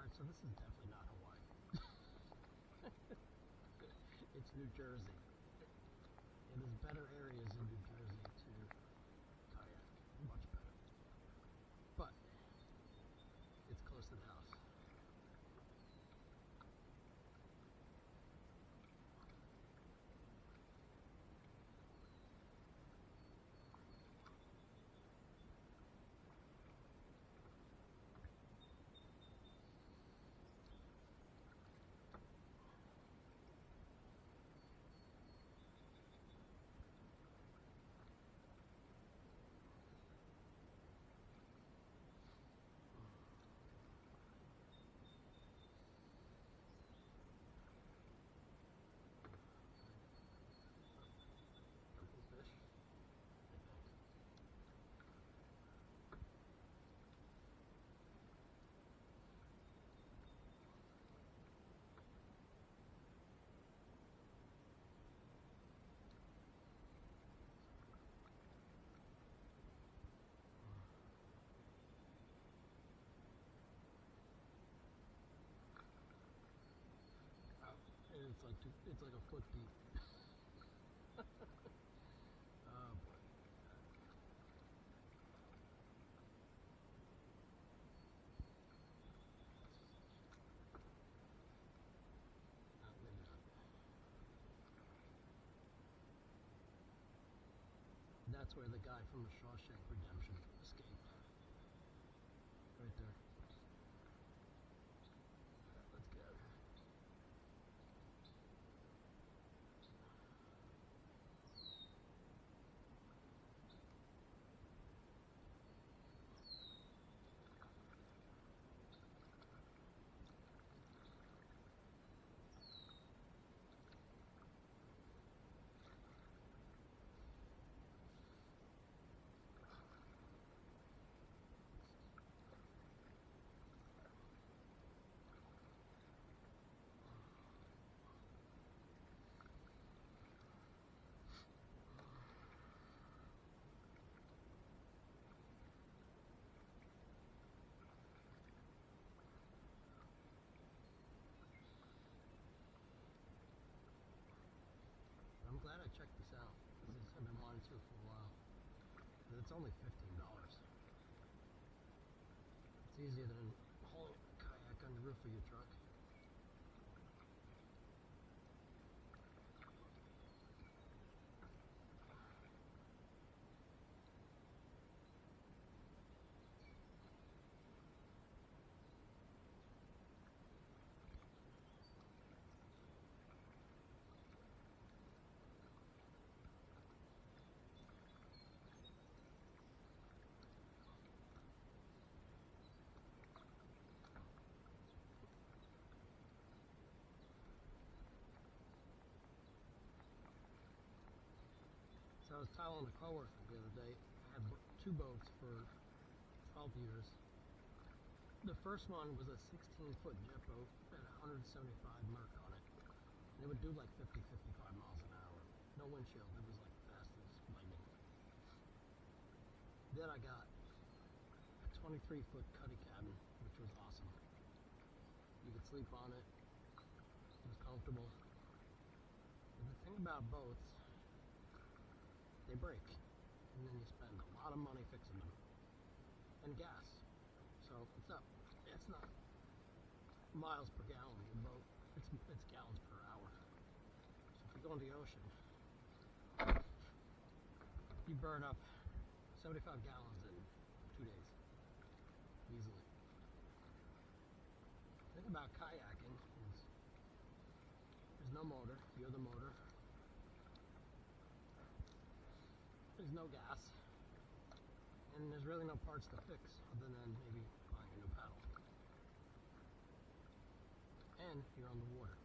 Alright, so this is definitely not Hawaii. It's New Jersey. And there's better areas in New Jersey to kayak. Much better. But it's close to the house. Fish. And it's like a foot deep. Oh boy. Maybe not. That's where the guy from the Shawshank Redemption escaped. Right there. Let's get out of here. I'm glad I checked this out, because I've been wanting to for a while. But it's only $15. It's easier than hauling a kayak on the roof of your truck. So I was telling a coworker the other day, I had two boats for 12 years. The first one was a 16-foot jet boat at 175 Merc on it. And it would do like 50, 55 miles an hour. No windshield, it was like fast as lightning. Then I got a 23-foot cuddy cabin, which was awesome. You could sleep on it. It was comfortable. And the thing about boats, they break, and then you spend a lot of money fixing them, and gas. So it's not miles per gallon in your boat. It's gallons per hour. So if you go in the ocean, you burn up 75 gallons in 2 days, easily. The thing about kayaking is there's no motor. You're the motor. There's no gas, and there's really no parts to fix other than maybe buying a new paddle. And you're on the water.